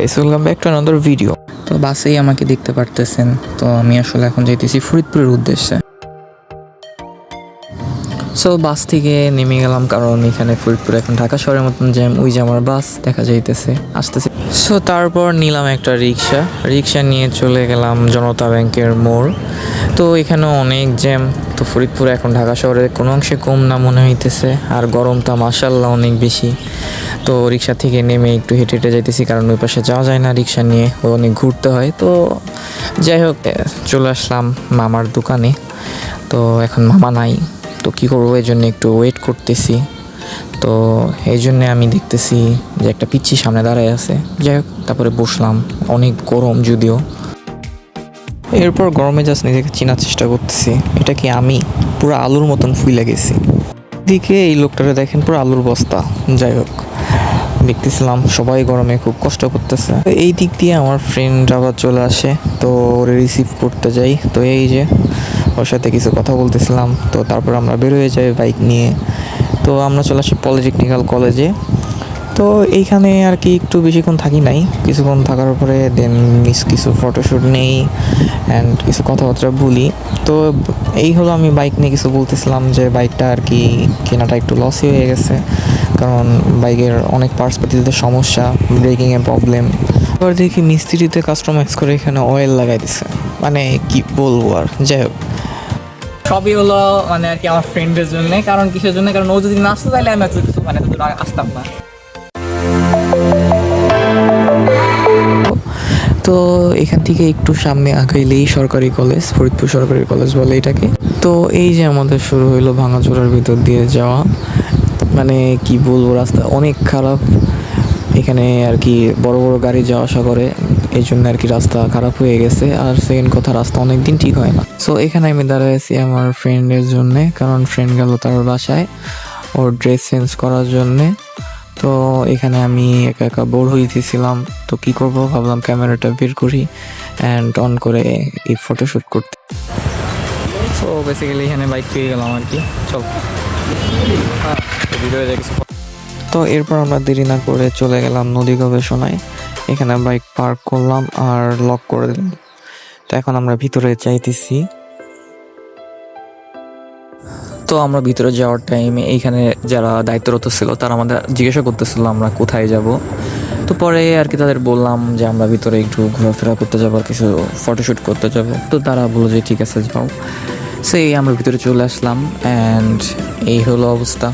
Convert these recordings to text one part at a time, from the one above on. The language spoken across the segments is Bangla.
Guys, welcome back to another video. তো বাসেই আমাকে দেখতে পারতেছেন। তো আমি আসলে এখন যাইতেছি ফরিদপুরের উদ্দেশ্যে। সো বাস থেকে নেমে গেলাম, কারণ এখানে ফরিদপুর এখন ঢাকা শহরের মতন জ্যাম। ওই যে আমার বাস দেখা যাইতেছে আসতেছে। সো তারপর নিলাম একটা রিক্সা নিয়ে চলে গেলাম জনতা ব্যাংকের মোড়। তো এখানে অনেক জ্যাম। তো ফরিদপুর এখন ঢাকা শহরের কোনো অংশে কম না মনে হইতেছে, আর গরমটা মাশাআল্লাহ অনেক বেশি। তো রিক্সা থেকে নেমে একটু হেঁটে হেঁটে যাইতেছি, কারণ ওই পাশে যাওয়া যায় না রিক্সা নিয়ে, অনেক ঘুরতে হয়। তো যাই হোক, চলে আসলাম মামার দোকানে। তো এখন মামা নাই, তো কী করবো, এই জন্য একটু ওয়েট করতেছি। তো এই জন্যে আমি দেখতেছি যে একটা পিচ্ছি সামনে দাঁড়ায় আছে। যাই হোক, তারপরে বসলাম। অনেক গরম যদিও। এরপর গরমে জাস্ট নিজেকে চেনার চেষ্টা করতেছি, এটা কি আমি? পুরো আলুর মতন ফুইলা গেছি। দিকে এই লোকটারে দেখেন, পুরো আলুর বস্তা। যাই হোক, দেখতেছিলাম সবাই গরমে খুব কষ্ট করতেছে। এই দিক দিয়ে আমার ফ্রেন্ড আবার চলে আসে, তো ওরে রিসিভ করতে যাই। তো এই যে ওর সাথে কিছু কথা বলতেছিলাম। তো তারপর আমরা বের হয়ে যাই বাইক নিয়ে। তো আমরা চলে আসি পলিটেকনিক্যাল কলেজে। তো এইখানে আর কি একটু বেশিক্ষণ থাকি নাই, কিছুক্ষণ থাকার পরে দেন কিছু ফটোশ্যুট নেই অ্যান্ড কিছু কথাবার্তা বলি। তো এই হলো, আমি বাইক নিয়ে কিছু বলতেছিলাম যে বাইকটা আর কি কেনাটা একটু লসই হয়ে গেছে, কারণ বাইকের অনেক পার্টস পাতিতে সমস্যা, ব্রেকিংয়ে প্রবলেম। এবার দেখি মিস্ত্রিতে কাস্টমাইজ করে এখানে অয়েল লাগাই দিছে, মানে কি বলবো আর। যাই হোক, সবই হলো মানে আর কি আমার ফ্রেন্ডের জন্য। কারণ কিসের জন্য? কারণ ও যদি না আসতো তাহলে আমি মানে আসতাম না। তো এখান থেকে একটু সামনে আগাইলেই সরকারি কলেজ, ফরিদপুর সরকারি কলেজ বলে এটাকে। তো এই যে আমাদের শুরু হইলো ভাঙাচোরার ভিতর দিয়ে যাওয়া। মানে কি বলবো, রাস্তা অনেক খারাপ এখানে আর কি, বড় বড় গাড়ি যাওয়া আসা করে, এই জন্য আর কি রাস্তা খারাপ হয়ে গেছে। আর সেকেন্ড কথা, রাস্তা অনেক দিন ঠিক হয় না। সো এখানে আমি দাঁড়ায় আছি আমার ফ্রেন্ডের জন্যে, কারণ ফ্রেন্ড গেল তার বাসায় ওর ড্রেস চেঞ্জ করার জন্যে। তো এখানে আমি একা একা বোর হইতেছিলাম। তো কি করব, ভাবলাম ক্যামেরাটা বের করি অ্যান্ড অন করে এই ফটোশ্যুট করতে। সো বেসিক্যালি এখানে বাইক পেয়ে গেলাম আর কি। চল ভিডিও দেখছি। তো এরপর আমরা দেরি না করে চলে গেলাম নদী গবেষণায়। এখানে বাইক পার্ক করলাম আর লক করে দিলাম। তো এখন আমরা ভিতরে যাইতেছি। তো আমরা ভিতরে যাওয়ার টাইমে এইখানে যারা দায়িত্বরত ছিল তারা আমাদের জিজ্ঞাসা করতেছিল আমরা কোথায় যাব। তো পরে আর কি তাদের বললাম যে আমরা ভিতরে একটু ঘোরাফেরা করতে যাবো আর কিছু ফটোশ্যুট করতে যাব। তো তারা বললো যে ঠিক আছে যাও। সেই আমরা ভিতরে চলে আসলাম অ্যান্ড এই হলো অবস্থা।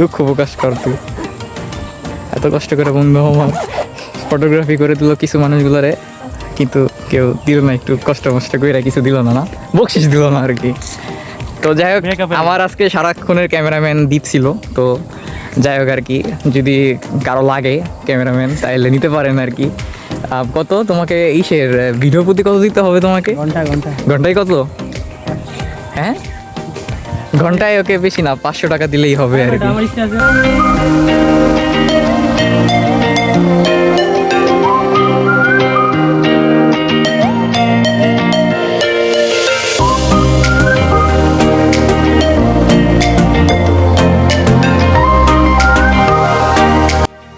দুঃখ প্রকাশ কর, তুই এত কষ্ট করে বন্ধু আমার ফটোগ্রাফি করে দিল কিছু মানুষগুলোরে, কিন্তু কেউ দিল না, একটু কষ্ট মষ্ট করে কিছু দিল না, বকশিস দিল না আর কি। তো যাই হোক, আমার আজকে সারাক্ষণের ক্যামেরাম্যান দ্বীপ ছিল। তো যাই হোক আর কি, যদি কারো লাগে ক্যামেরাম্যান তাহলে নিতে পারেন আর কি। কত তোমাকে ইসের ভিডিও প্রতি কত দিতে হবে তোমাকে? ঘন্টায় কত? হ্যাঁ, ঘন্টায় ওকে বেশি না, 500 টাকা দিলেই হবে আর কি।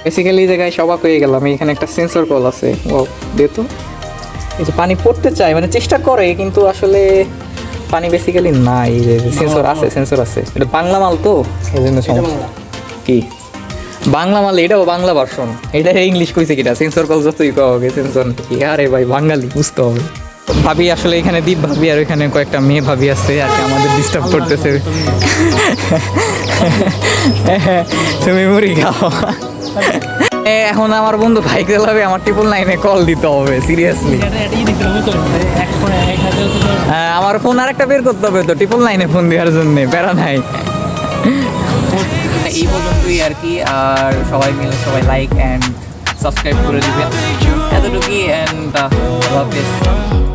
বেসিক্যালি এই জায়গায় সবাক হয়ে গেলাম। এখানে একটা সেন্সর কল আছে, ও দে তো। এই যে পানি পড়তে চায়, মানে চেষ্টা করে, কিন্তু আসলে পানি বেসিক্যালি নাই। যে সেন্সর আছে, এটা বাংলা মাল তো এই জন্য সমস্যা। কি বাংলা মাল? এটাও বাংলা ভার্সন, এটা ইংলিশ কইছে কিটা? সেন্সর কল যতই কওয়া হবে সেন্সর কি? আরে ভাই বাঙালি, বুঝতে হবে। ভাবি আসলে এখানে দীপ ভাবি আর ওইখানে কয়েকটা মেয়ে ভাবি আছে আর কি, আমাদের ডিস্টার্ব করতেছে। তুমি মুড়ি খাও। এখন আমার বন্ধু বাইক চালাবে, আমার 999-এ কল দিতে হবে সিরিয়াসলি। আমার ফোন আর একটা বের করতে হবে তো 999-এ ফোন দেওয়ার জন্য, প্যারা নাই। এই পর্যন্তই আর কি। আর সবাই মিলে সবাই লাইক অ্যান্ড সাবস্ক্রাইব করে দিবেন, এতটুকুই। অ্যান্ড আল্লাহ হাফেজ।